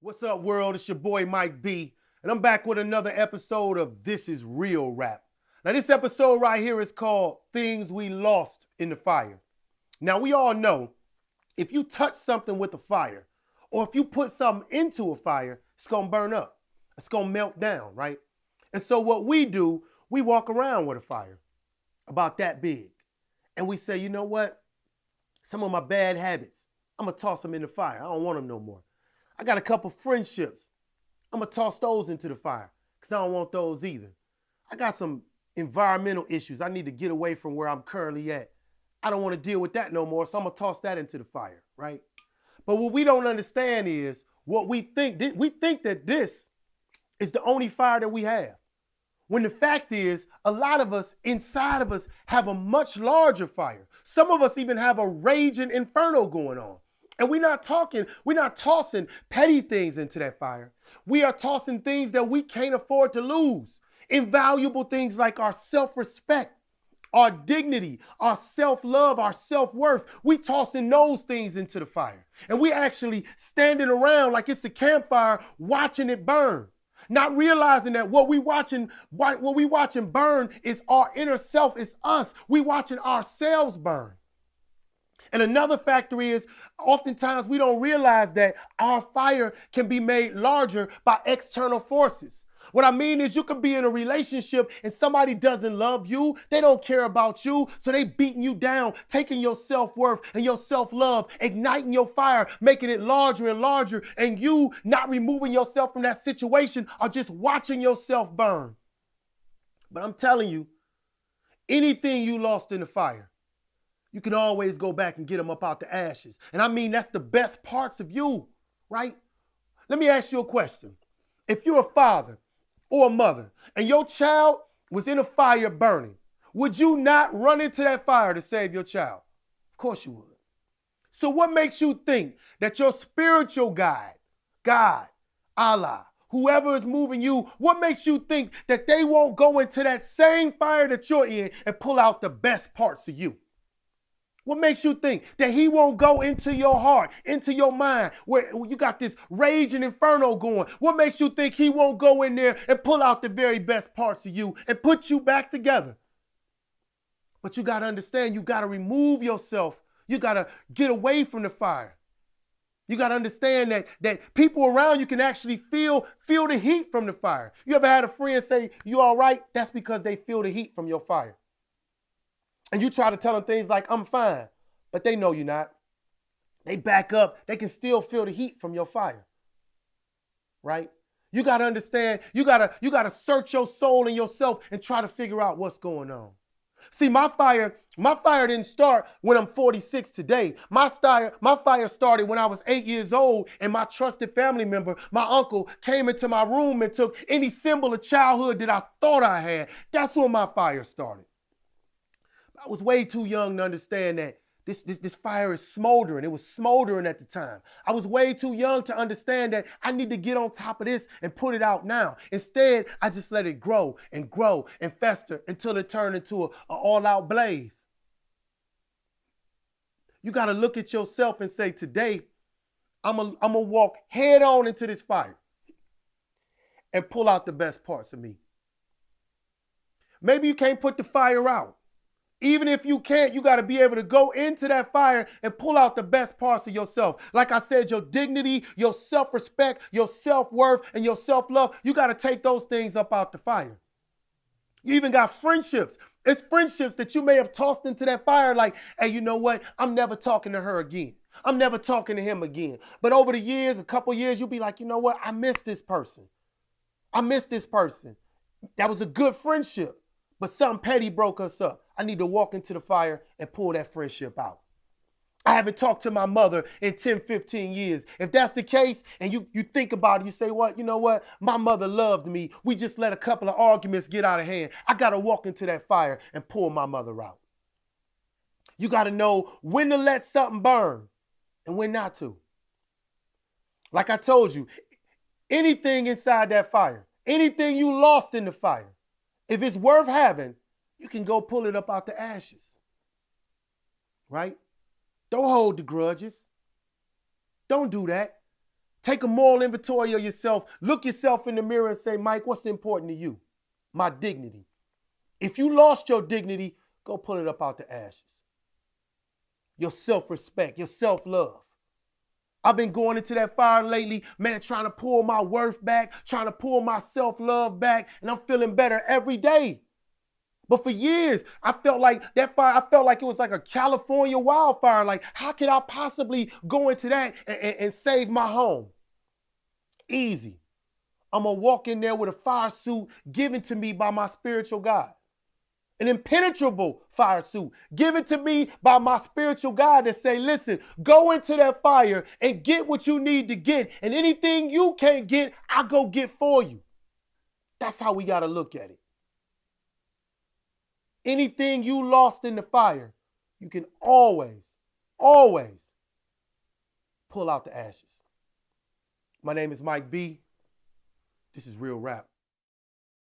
What's up, world? It's your boy Mike B, and I'm back with another episode of This Is Real Rap. Now, this episode right here is called Things We Lost in the Fire. Now, we all know if you touch something with a fire, or if you put something into a fire, it's gonna burn up. It's gonna melt down, right? And so, what we do, we walk around with a fire about that big, and we say, you know what? Some of my bad habits, I'm gonna toss them in the fire. I don't want them no more. I got a couple friendships. I'm gonna toss those into the fire because I don't want those either. I got some environmental issues. I need to get away from where I'm currently at. I don't want to deal with that no more, so I'm gonna toss that into the fire, right? But what we don't understand is what we think. We think that this is the only fire that we have. When the fact is, a lot of us inside of us have a much larger fire. Some of us even have a raging inferno going on. And we're not tossing petty things into that fire. We are tossing things that we can't afford to lose. Invaluable things like our self-respect, our dignity, our self-love, our self-worth. We tossing those things into the fire. And we actually standing around like it's a campfire watching it burn. Not realizing that what we watching burn is our inner self, is us. We watching ourselves burn. And another factor is oftentimes we don't realize that our fire can be made larger by external forces. What I mean is you could be in a relationship and somebody doesn't love you. They don't care about you. So they beating you down, taking your self-worth and your self-love, igniting your fire, making it larger and larger. And you not removing yourself from that situation or just watching yourself burn. But I'm telling you, anything you lost in the fire, you can always go back and get them up out the ashes. And I mean, that's the best parts of you, right? Let me ask you a question. If you're a father or a mother and your child was in a fire burning, would you not run into that fire to save your child? Of course you would. So what makes you think that your spiritual guide, God, Allah, whoever is moving you, what makes you think that they won't go into that same fire that you're in and pull out the best parts of you? What makes you think that he won't go into your heart, into your mind, where you got this rage and inferno going? What makes you think he won't go in there and pull out the very best parts of you and put you back together? But you got to understand, you got to remove yourself. You got to get away from the fire. You got to understand that people around you can actually feel the heat from the fire. You ever had a friend say, you all right? That's because they feel the heat from your fire. And you try to tell them things like, I'm fine, but they know you're not. They back up. They can still feel the heat from your fire, right? You got to understand, you got to search your soul and yourself and try to figure out what's going on. See, my fire didn't start when I'm 46 today. My fire started when I was 8 years old and my trusted family member, my uncle, came into my room and took any symbol of childhood that I thought I had. That's when my fire started. I was way too young to understand that this fire is smoldering. It was smoldering at the time. I was way too young to understand that I need to get on top of this and put it out now. Instead, I just let it grow and fester until it turned into an all-out blaze. You got to look at yourself and say, today, I'm going to walk head on into this fire and pull out the best parts of me. Maybe you can't put the fire out. Even if you can't, you got to be able to go into that fire and pull out the best parts of yourself. Like I said, your dignity, your self-respect, your self-worth, and your self-love, you got to take those things up out the fire. You even got friendships. It's friendships that you may have tossed into that fire like, hey, you know what? I'm never talking to her again. I'm never talking to him again. But over the years, a couple years, you'll be like, you know what? I miss this person. I miss this person. That was a good friendship. But something petty broke us up. I need to walk into the fire and pull that friendship out. I haven't talked to my mother in 10, 15 years. If that's the case, and you think about it, you say, what? You know what? My mother loved me. We just let a couple of arguments get out of hand. I got to walk into that fire and pull my mother out. You got to know when to let something burn and when not to. Like I told you, anything inside that fire, anything you lost in the fire, if it's worth having, you can go pull it up out the ashes, right? Don't hold the grudges. Don't do that. Take a moral inventory of yourself. Look yourself in the mirror and say, Mike, what's important to you? My dignity. If you lost your dignity, go pull it up out the ashes. Your self-respect, your self-love. I've been going into that fire lately, man, trying to pull my worth back, trying to pull my self-love back, and I'm feeling better every day. But for years, I felt like that fire, I felt like it was like a California wildfire. Like, how could I possibly go into that and save my home? Easy. I'm going to walk in there with a fire suit given to me by my spiritual God. An impenetrable fire suit given to me by my spiritual God that say, listen, go into that fire and get what you need to get. And anything you can't get, I go get for you. That's how we got to look at it. Anything you lost in the fire, you can always pull out the ashes. My name is Mike B. This is Real Rap.